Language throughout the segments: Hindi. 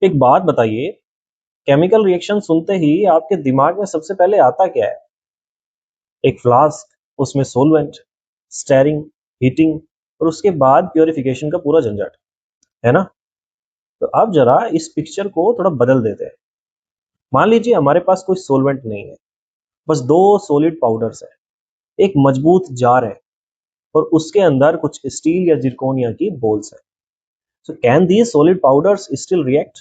एक बात बताइए, केमिकल रिएक्शन सुनते ही आपके दिमाग में सबसे पहले आता क्या है? एक फ्लास्क, उसमें सॉल्वेंट, स्टेरिंग, हीटिंग और उसके बाद प्यूरिफिकेशन का पूरा झंझट, है ना? तो अब जरा इस पिक्चर को थोड़ा बदल देते हैं। मान लीजिए हमारे पास कोई सॉल्वेंट नहीं है, बस दो सॉलिड पाउडर्स है, एक मजबूत जार है और उसके अंदर कुछ स्टील या जिरकोनिया की बोल्स है। So can these solid powders still react?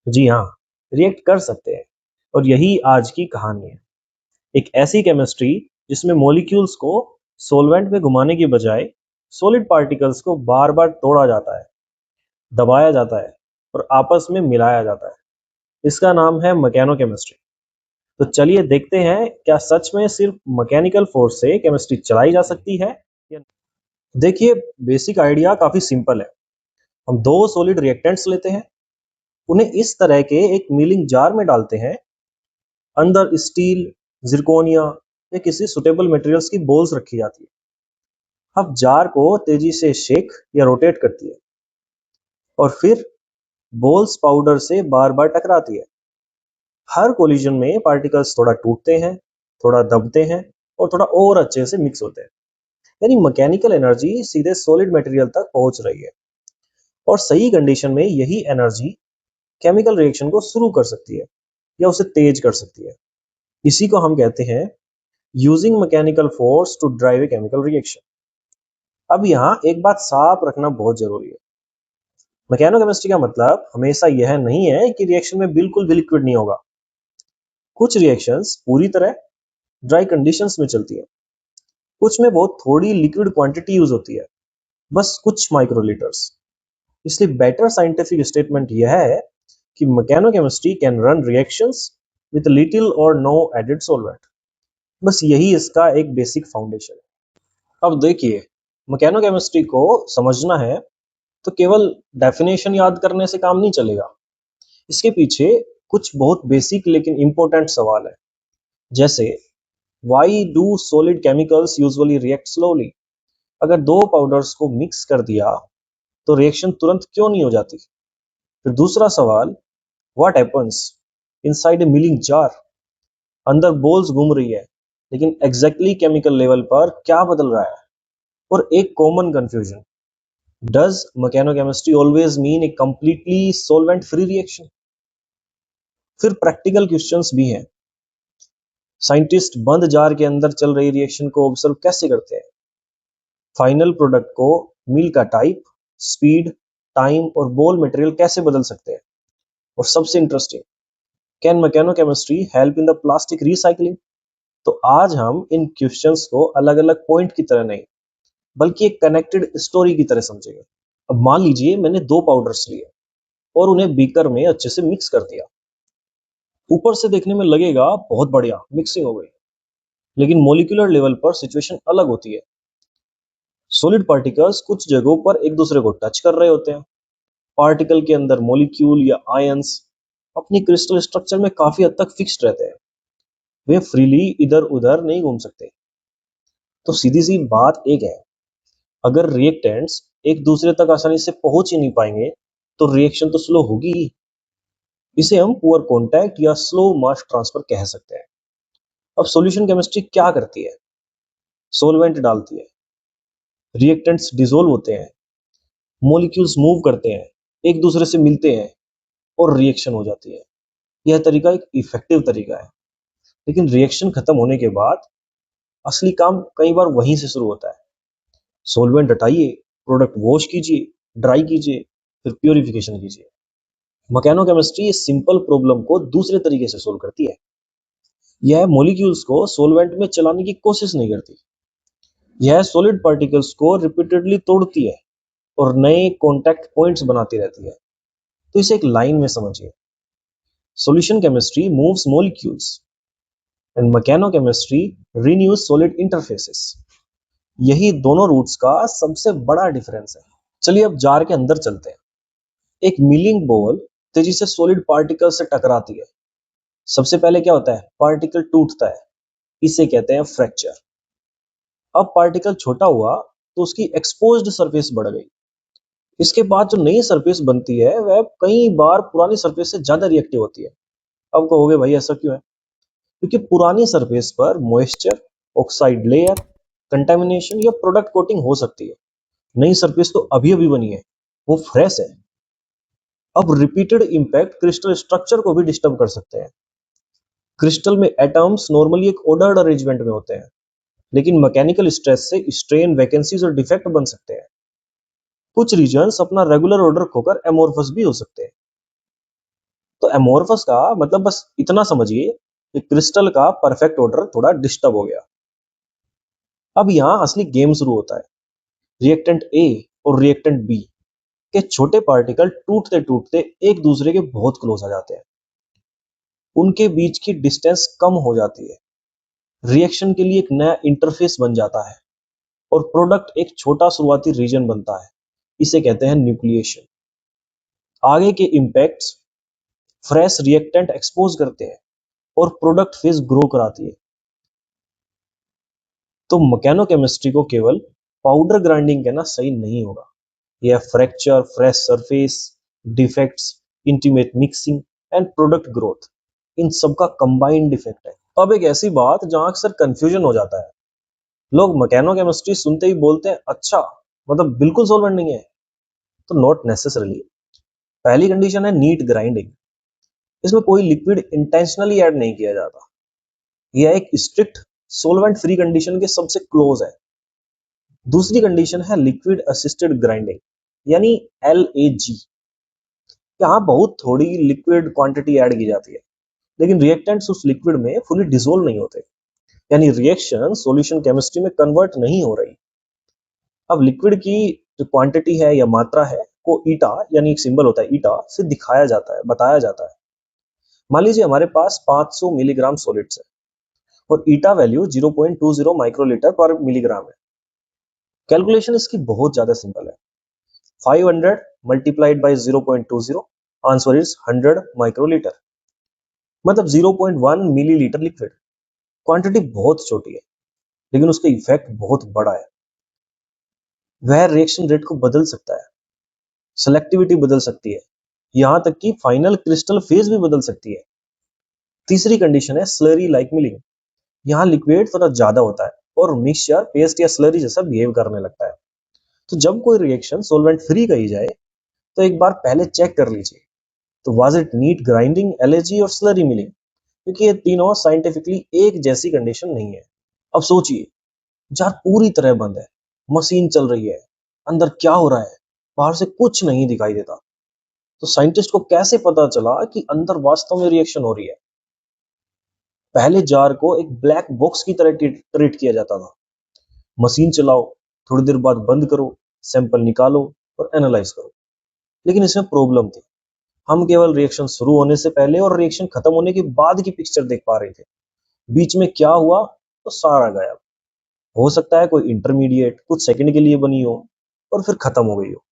जी हाँ, रिएक्ट कर सकते हैं। और यही आज की कहानी है। एक ऐसी केमिस्ट्री जिसमें मॉलिक्यूल्स को सॉल्वेंट में घुमाने की बजाय सॉलिड पार्टिकल्स को बार बार तोड़ा जाता है, दबाया जाता है और आपस में मिलाया जाता है। इसका नाम है मैकेनोकेमिस्ट्री। तो चलिए देखते हैं, क्या सच में सिर्फ मैकेनिकल फोर्स से केमिस्ट्री चलाई जा सकती है या नहीं? देखिए, बेसिक आइडिया काफी सिंपल है। हम दो सॉलिड रिएक्टेंट्स लेते हैं, उन्हें इस तरह के एक मिलिंग जार में डालते हैं। अंदर स्टील, जिरकोनिया या किसी सुटेबल मटेरियल्स की बोल्स रखी जाती है। अब जार को तेजी से शेक या रोटेट करती है और फिर बोल्स पाउडर से बार बार टकराती है। हर कोलिजन में पार्टिकल्स थोड़ा टूटते हैं, थोड़ा दबते हैं और थोड़ा और अच्छे से मिक्स होते हैं। यानी मैकेनिकल एनर्जी सीधे सॉलिड मटेरियल तक पहुंच रही है और सही कंडीशन में यही एनर्जी केमिकल रिएक्शन को शुरू कर सकती है या उसे तेज कर सकती है। इसी को हम कहते हैं using mechanical force to drive a chemical reaction. अब यहाँ एक बात साफ रखना बहुत जरूरी है। मैकेनोकेमिस्ट्री का मतलब हमेशा यह नहीं है कि रिएक्शन में बिल्कुल भी लिक्विड नहीं होगा। कुछ रिएक्शंस पूरी तरह ड्राई कंडीशंस में चलती है, कुछ में बहुत थोड़ी लिक्विड क्वांटिटी यूज होती है, बस कुछ माइक्रोलीटर्स। इसलिए बेटर साइंटिफिक स्टेटमेंट यह है कि mechanochemistry can run reactions with little or no added solvent. बस यही इसका एक बेसिक फाउंडेशन है। अब देखिए, मैकेनोकेमिस्ट्री को समझना है तो केवल डेफिनेशन याद करने से काम नहीं चलेगा। इसके पीछे कुछ बहुत बेसिक लेकिन इंपॉर्टेंट सवाल है। जैसे, why do solid chemicals usually react slowly? अगर दो पाउडर्स को मिक्स कर दिया तो रिएक्शन तुरंत क्यों नहीं हो जाती? फिर दूसरा सवाल, what happens inside a milling jar? अंदर बोल्स घूम रही है, लेकिन एग्जैक्टली केमिकल लेवल पर क्या बदल रहा है? और एक common confusion, does mechanochemistry always mean a completely solvent free reaction? फिर प्रैक्टिकल क्वेश्चंस भी हैं। साइंटिस्ट बंद जार के अंदर चल रही रिएक्शन को ऑब्जर्व कैसे करते हैं? फाइनल प्रोडक्ट को मिल का टाइप, स्पीड, टाइम और बोल मटेरियल कैसे बदल सकते हैं? और सबसे interesting, can mechanochemistry help in the plastic recycling? तो आज हम इन क्वेश्चंस को अलग अलग पॉइंट की तरह नहीं, बल्कि एक कनेक्टेड स्टोरी की तरह समझेंगे। अब मान लीजिए मैंने दो पाउडर्स लिए और उन्हें बीकर में अच्छे से मिक्स कर दिया। ऊपर से देखने में लगेगा बहुत बढ़िया मिक्सिंग हो गई, लेकिन मॉलिक्यूलर लेवल पर सिचुएशन अलग होती है। सॉलिड पार्टिकल्स कुछ जगहों पर एक दूसरे को टच कर रहे होते हैं। पार्टिकल के अंदर मॉलिक्यूल या आयंस अपनी क्रिस्टल स्ट्रक्चर में काफी हद तक फिक्स्ड रहते हैं, वे फ्रीली इधर उधर नहीं घूम सकते। तो सीधी सी बात एक है, अगर रिएक्टेंट्स एक दूसरे तक आसानी से पहुंच ही नहीं पाएंगे तो रिएक्शन तो स्लो होगी ही। इसे हम पुअर कांटेक्ट या स्लो मास ट्रांसफर कह सकते हैं। अब सॉल्यूशन केमिस्ट्री क्या करती है? सॉल्वेंट डालती है, रिएक्टेंट्स डिसोल्व होते हैं, मॉलिक्यूल्स मूव करते हैं, एक दूसरे से मिलते हैं और रिएक्शन हो जाती है। यह तरीका एक इफेक्टिव तरीका है। लेकिन रिएक्शन खत्म होने के बाद असली काम कई बार वहीं से शुरू होता है। सॉल्वेंट हटाइए, प्रोडक्ट वॉश कीजिए, ड्राई कीजिए, फिर प्योरिफिकेशन कीजिए। मैकेनोकेमिस्ट्री इस सिंपल प्रॉब्लम को दूसरे तरीके से सोल्व करती है। यह मॉलिक्यूल्स को सॉल्वेंट में चलाने की कोशिश नहीं करती, यह सॉलिड पार्टिकल्स को रिपीटेडली तोड़ती है और नए कॉन्टैक्ट पॉइंट्स बनाती रहती है। तो इसे एक लाइन में समझिए, solution chemistry moves molecules and mechanochemistry renews solid interfaces. यही दोनों रूट्स का सबसे बड़ा डिफरेंस है। चलिए अब जार के अंदर चलते हैं। एक मिलिंग बॉल तेजी से सॉलिड पार्टिकल से टकराती है। सबसे पहले क्या होता है? पार्टिकल टूटता है, इसे कहते हैं फ्रैक्चर। अब पार्टिकल छोटा हुआ तो उसकी एक्सपोज्ड सरफेस बढ़ गई, इसके बाद जो नई सरफेस बनती है वह कई बार पुरानी सरफेस से ज्यादा रिएक्टिव होती है। अब कहोगे भाई ऐसा क्यों है? क्योंकि पुरानी सरफेस पर मॉइस्चर, ऑक्साइड लेयर, कंटेमिनेशन या प्रोडक्ट कोटिंग हो सकती है। नई सरफेस तो अभी अभी बनी है, वो फ्रेश है। अब रिपीटेड इंपैक्ट क्रिस्टल स्ट्रक्चर को भी डिस्टर्ब कर सकते हैं। क्रिस्टल में एटम्स नॉर्मली एक ऑर्डर्ड अरेंजमेंट में होते हैं, लेकिन मैकेनिकल स्ट्रेस से स्ट्रेन, वैकेंसीज और डिफेक्ट बन सकते हैं। कुछ रीजन्स अपना रेगुलर ऑर्डर खोकर एमोर्फस भी हो सकते हैं। तो एमोर्फस का मतलब बस इतना समझिए कि क्रिस्टल का परफेक्ट ऑर्डर थोड़ा डिस्टर्ब हो गया। अब यहाँ असली गेम शुरू होता है। रिएक्टेंट ए और रिएक्टेंट बी के छोटे पार्टिकल टूटते टूटते एक दूसरे के बहुत क्लोज आ जाते हैं। उनके बीच की डिस्टेंस कम हो जाती है। रिएक्शन के लिए एक नया इंटरफेस बन जाता है और प्रोडक्ट एक छोटा शुरुआती रीजन बनता है। इसे कहते हैं न्यूक्लिएशन। आगे के इम्पैक्ट्स फ्रेश रिएक्टेंट एक्सपोज करते हैं और प्रोडक्ट फेज ग्रो कराती है। तो मैकेनोकेमिस्ट्री को केवल पाउडर ग्राइंडिंग कहना सही नहीं होगा। यह fracture, fresh surface, defects, intimate mixing and product growth, इन सब का कंबाइंड इफेक्ट है। अब एक ऐसी बात जहां अक्सर कंफ्यूजन हो जाता है। लोग मैकेनोकेमिस्ट्री सुनते ही बोलते हैं अच्छा, मतलब बिल्कुल सॉल्वेंट नहीं है। तो नॉट नेसेसरली। पहली कंडीशन है नीट ग्राइंडिंग। इसमें कोई लिक्विड इंटेंशनली ऐड नहीं किया जाता। यह एक स्ट्रिक्ट सोलवेंट फ्री कंडीशन के सबसे क्लोज है। दूसरी कंडीशन है लिक्विड असिस्टेड ग्राइंडिंग, यानी LAG। यहाँ बहुत थोड़ी लिक्विड क्वांटिटी ऐड की जाती है, लेकिन रिएक्टेंट्स उस लिक्विड में फुली डिसोल्व नहीं होते, यानी रिएक्शन सॉल्यूशन केमिस्ट्री में कन्वर्ट नहीं हो रही। अब लिक्विड की जो क्वांटिटी है या मात्रा है को ईटा, यानी एक सिंबल होता है ईटा, से दिखाया जाता है, बताया जाता है। मान लीजिए हमारे पास 500 मिलीग्राम सॉलिड्स है और ईटा वैल्यू 0.20 माइक्रोलीटर पर मिलीग्राम है। कैलकुलेशन इसकी बहुत ज्यादा सिंपल है। 500 multiplied by 0.20, answer is 100 microlitre, मतलब 0.1 मिलीलीटर लिक्विड। क्वांटिटी बहुत छोटी है, लेकिन उसका इफेक्ट बहुत बड़ा है। वह रिएक्शन रेट को बदल सकता है, सेलेक्टिविटी बदल सकती है, यहां तक कि फाइनल क्रिस्टल फेज भी बदल सकती है। तीसरी कंडीशन है स्लरी लाइक मिलिंग। यहाँ लिक्विड थोड़ा ज्यादा होता है और मिक्सचर पेस्ट या स्लरी जैसा बिहेव करने लगता है। तो जब कोई रिएक्शन सोलवेंट फ्री कही जाए तो एक बार पहले चेक कर लीजिए, तो was it neat grinding, LAG और स्लरी मिलिंग, क्योंकि ये तीनों साइंटिफिकली एक जैसी कंडीशन नहीं है। अब सोचिए, जार पूरी तरह बंद है, मशीन चल रही है, अंदर क्या हो रहा है बाहर से कुछ नहीं दिखाई देता। तो साइंटिस्ट को कैसे पता चला कि अंदर वास्तव में रिएक्शन हो रही है? पहले जार को एक ब्लैक बॉक्स की तरह ट्रीट किया जाता था। मशीन चलाओ, थोड़ी देर बाद बंद करो, सैंपल निकालो और एनालाइज करो। लेकिन इसमें प्रॉब्लम थी। हम केवल रिएक्शन शुरू होने से पहले और रिएक्शन खत्म होने के बाद की पिक्चर देख पा रहे थे। बीच में क्या हुआ तो सारा गायब। हो सकता है कोई इंटरमीडिएट कुछ सेकंड के लिए बनी हो और फिर खत्म हो गई हो।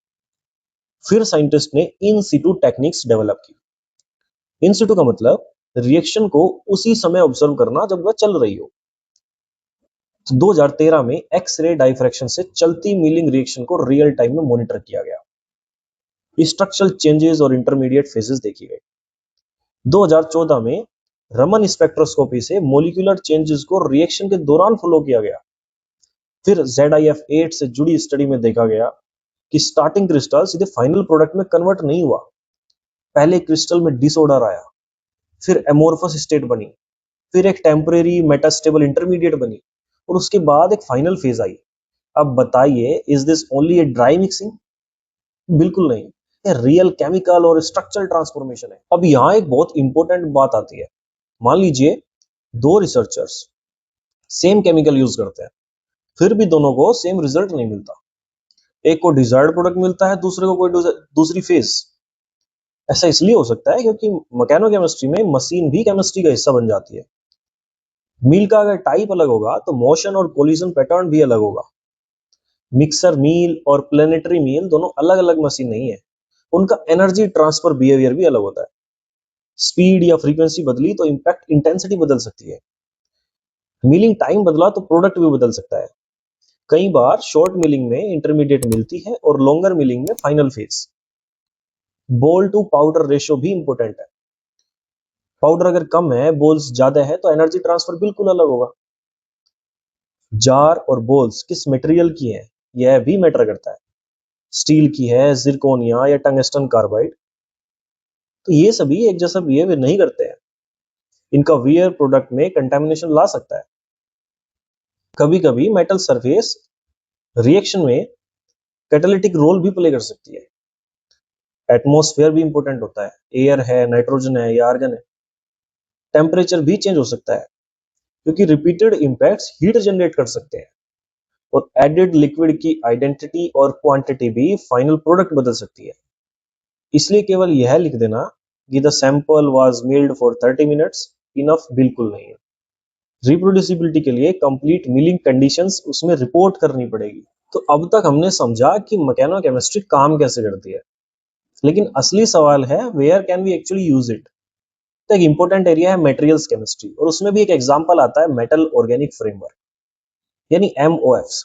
फिर साइंटिस्ट ने इन सिटू टेक्निक्स डेवलप की। इन सिटू का मतलब रिएक्शन को उसी समय ऑब्जर्व करना जब वह चल रही हो। 2013 में एक्स-रे डाइफ्रैक्शन से चलती मिलिंग रिएक्शन को रियल टाइम में मॉनिटर किया गया। स्ट्रक्चरल चेंजेस और इंटरमीडिएट फेजेस देखी गई। 2014 में रमन स्पेक्ट्रोस्कोपी से मॉलिक्यूलर चेंजेस को रिएक्शन के दौरान फॉलो किया गया। फिर ZIF-8 से जुड़ी स्टडी में देखा गया कि स्टार्टिंग क्रिस्टल सीधे फाइनल प्रोडक्ट में कन्वर्ट नहीं हुआ। पहले क्रिस्टल में डिसऑर्डर आया, फिर एमोर्फस स्टेट बनी, फिर एक टेम्परेरी मेटास्टेबल इंटरमीडिएट बनी और उसके बाद एक फाइनल फेज आई। अब बताइए, is this only a dry mixing? बिल्कुल नहीं, ये रियल केमिकल और स्ट्रक्चरल ट्रांसफॉर्मेशन है। अब यहाँ एक बहुत इंपॉर्टेंट बात आती है। मान लीजिए दो रिसर्चर्स सेम केमिकल यूज करते हैं, फिर भी दोनों को सेम रिजल्ट नहीं मिलता। एक को डिजायर्ड प्रोडक्ट मिलता है, दूसरे को कोई दूसरी फेज। ऐसा इसलिए हो सकता है क्योंकि मैकेनोकेमिस्ट्री में मशीन भी केमिस्ट्री का हिस्सा बन जाती है। मील का अगर टाइप अलग होगा तो मोशन और कोलिजन पैटर्न भी अलग होगा। मिक्सर मील और प्लेनेटरी मील दोनों अलग अलग मशीन नहीं है, उनका एनर्जी ट्रांसफर बिहेवियर भी अलग होता है। स्पीड या फ्रीक्वेंसी बदली तो इंपैक्ट इंटेंसिटी बदल सकती है। मिलिंग टाइम बदला तो प्रोडक्ट भी बदल सकता है। कई बार शॉर्ट मिलिंग में इंटरमीडिएट मिलती है और लॉन्गर मिलिंग में फाइनल फेज। बोल टू पाउडर रेशियो भी इंपॉर्टेंट है। पाउडर अगर कम है, बोल्स ज्यादा है, तो एनर्जी ट्रांसफर बिल्कुल अलग होगा। जार और बोल्स किस मटेरियल की है, यह भी मैटर करता है। स्टील की है, जिरकोनिया या टंगस्टन कार्बाइड, तो ये सभी एक जैसा बिहेवियर नहीं करते हैं। इनका वियर प्रोडक्ट में कंटेमिनेशन ला सकता है। कभी कभी मेटल सरफेस रिएक्शन में कैटालिटिक रोल भी प्ले कर सकती है। एटमॉस्फेयर भी इंपॉर्टेंट होता है। एयर है, नाइट्रोजन है या आर्गन है, टेम्परेचर भी चेंज हो सकता है, क्योंकि रिपीटेड इंपैक्ट्स हीट जनरेट कर सकते हैं। और एडेड लिक्विड की आइडेंटिटी और क्वांटिटी भी फाइनल प्रोडक्ट बदल सकती है। इसलिए केवल यह लिख देना कि the sample was milled for 30 minutes enough बिल्कुल नहीं है। रिप्रोड्यूसिबिलिटी के लिए कंप्लीट मिलिंग कंडीशंस उसमें रिपोर्ट करनी पड़ेगी। तो अब तक हमने समझा कि मैकेनोकेमिस्ट्री काम कैसे करती है, लेकिन असली सवाल है where can we actually use it. तो एक इंपॉर्टेंट एरिया है मटेरियल्स केमिस्ट्री, और उसमें भी एक एग्जांपल आता है मेटल ऑर्गेनिक फ्रेमवर्क यानी एमओएफ्स,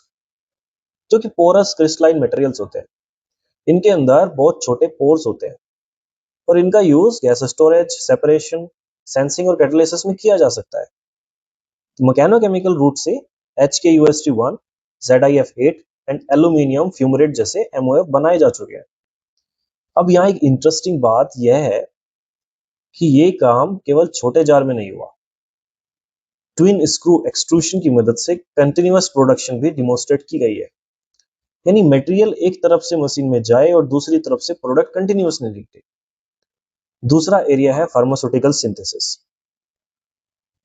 जो कि पोरस क्रिस्टलाइन मटेरियल्स होते हैं। इनके अंदर बहुत छोटे पोर्स होते हैं और इनका use gas storage, separation, sensing और कैटालिसिस में किया जा सकता है। मैकेनोकेमिकल रूट से HKUST1, ZIF8 and aluminium fumarate जैसे एमओएफ बनाए जा चुके हैं। अब यहाँ एक इंटरेस्टिंग बात यह है कि ये काम केवल छोटे जार में नहीं हुआ। ट्विन स्क्रू एक्सट्रूशन की मदद से कंटिन्यूअस प्रोडक्शन भी डिमोन्स्ट्रेट की गई है, यानी मटेरियल एक तरफ से मशीन में जाए और दूसरी तरफ से प्रोडक्ट कंटिन्यूअसली निकले। दूसरा एरिया है pharmaceutical synthesis.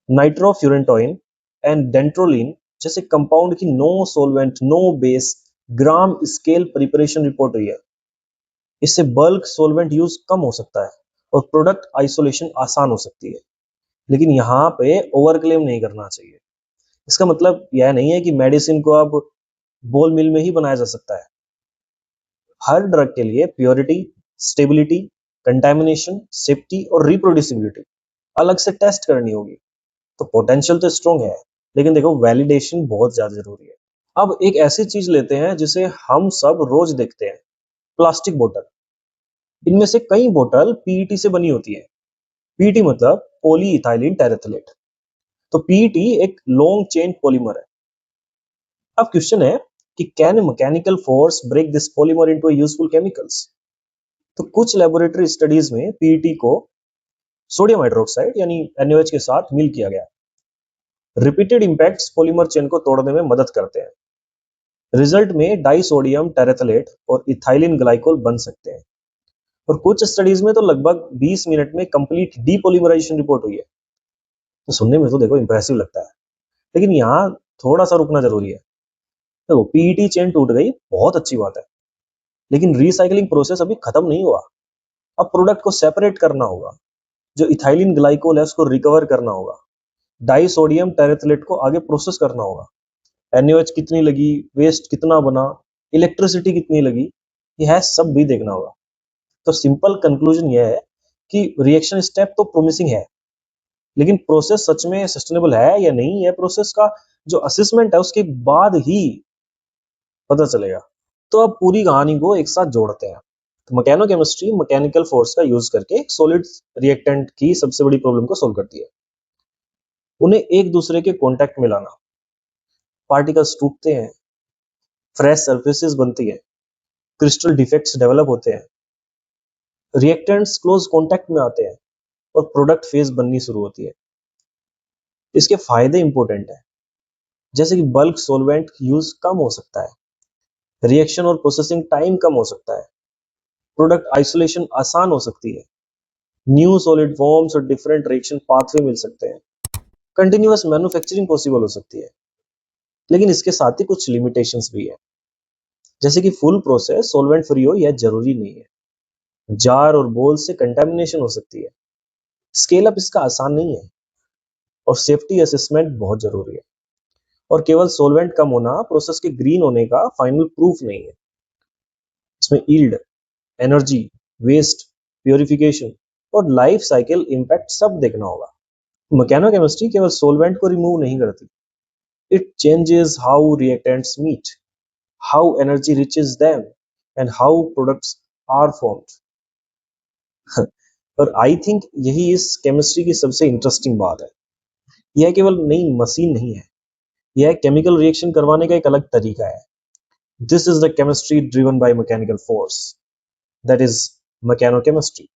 Nitrofurantoin and dantrolene जैसे कंपाउंड की नो सोलवेंट, नो बेस, ग्राम स्केल प्रिपरेशन रिपोर्ट हुई है। इससे बल्क सोलवेंट यूज कम हो सकता है और प्रोडक्ट आइसोलेशन आसान हो सकती है। लेकिन यहाँ पे ओवर क्लेम नहीं करना चाहिए। इसका मतलब यह नहीं है कि मेडिसिन को अब बोल मिल में ही बनाया जा सकता है। हर ड्रग के लिए प्योरिटी, स्टेबिलिटी, कंटामिनेशन, सेफ्टी और रिप्रोड्यूसिबिलिटी अलग से टेस्ट करनी होगी। तो पोटेंशियल तो स्ट्रॉन्ग है, लेकिन देखो वैलिडेशन बहुत ज्यादा जरूरी है। अब एक ऐसी चीज लेते हैं जिसे हम सब रोज देखते हैं, प्लास्टिक बोतल। इनमें से कई बोतल पीईटी से बनी होती है। पीईटी मतलब पॉली इथाइलिन टेरेथलेट। तो पीईटी एक लॉन्ग चेन पॉलीमर है। अब क्वेश्चन है कि can mechanical force break this polymer into useful chemicals. तो कुछ लेबोरेटरी स्टडीज में पीईटी को सोडियम हाइड्रोक्साइड यानी NaOH के साथ मिल किया गया। रिपीटेड इंपैक्ट्स पॉलीमर चेन को तोड़ने में मदद करते हैं। रिजल्ट में डाइसोडियम टेरेथलेट और इथाइलिन ग्लाइकोल बन सकते हैं। और कुछ स्टडीज में तो लगभग 20 मिनट में कंप्लीट डीपॉलीमराइजेशन रिपोर्ट हुई है। तो सुनने में तो देखो इंप्रेसिव लगता है, लेकिन यहाँ थोड़ा सा रुकना जरूरी है। देखो पीईटी चेन टूट गई, बहुत अच्छी बात है, लेकिन रिसाइकलिंग प्रोसेस अभी खत्म नहीं हुआ। अब प्रोडक्ट को सेपरेट करना होगा, जो इथाइलिन ग्लाइकोल है उसको रिकवर करना होगा, डाइसोडियम टेरेथलेट को आगे प्रोसेस करना होगा, NaOH कितनी लगी, वेस्ट कितना बना, इलेक्ट्रिसिटी कितनी लगी, यह सब भी देखना होगा। तो सिंपल कंक्लूजन यह है कि रिएक्शन स्टेप तो प्रोमिसिंग है, लेकिन प्रोसेस सच में सस्टेनेबल है या नहीं, है प्रोसेस का जो असेसमेंट है उसके बाद ही पता चलेगा। तो अब पूरी कहानी को एक साथ जोड़ते हैं। तो मैकेनोकेमिस्ट्री मैकेनिकल फोर्स का यूज करके एक सॉलिड रिएक्टेंट की सबसे बड़ी प्रॉब्लम को सोल्व करती है, उन्हें एक दूसरे के कांटेक्ट में लाना। पार्टिकल्स टूटते हैं, फ्रेश सरफेसेस बनती है, क्रिस्टल डिफेक्ट्स डेवलप होते हैं, रिएक्टेंट्स क्लोज कांटेक्ट में आते हैं और प्रोडक्ट फेज बननी शुरू होती है। इसके फायदे इंपॉर्टेंट है, जैसे कि बल्क सोलवेंट यूज कम हो सकता है, रिएक्शन और प्रोसेसिंग टाइम कम हो सकता है, प्रोडक्ट आइसोलेशन आसान हो सकती है, न्यू सॉलिड फॉर्म्स और डिफरेंट रिएक्शन पाथवे मिल सकते हैं, कंटिन्यूअस मैन्युफैक्चरिंग पॉसिबल हो सकती है। लेकिन इसके साथ ही कुछ लिमिटेशंस भी है, जैसे कि फुल प्रोसेस सॉल्वेंट फ्री हो यह जरूरी नहीं है। जार और बोल से कंटेमिनेशन हो सकती है, स्केल अप इसका आसान नहीं है, और सेफ्टी असेसमेंट बहुत जरूरी है। और केवल सॉल्वेंट कम होना प्रोसेस के ग्रीन होने का फाइनल प्रूफ नहीं है। इसमें यील्ड, एनर्जी, वेस्ट, प्योरिफिकेशन और लाइफ साइकिल इंपैक्ट सब देखना होगा। मैकेनोकेमिस्ट्री केवल सॉल्वेंट को रिमूव नहीं करती, It changes how reactants meet, how energy reaches them, and how products are formed. और आई थिंक यही इस केमिस्ट्री की सबसे इंटरेस्टिंग बात है। यह केवल नई मशीन नहीं है, यह केमिकल रिएक्शन करवाने का एक अलग तरीका है। This is the chemistry driven by mechanical force, that is मैकेनोकेमिस्ट्री।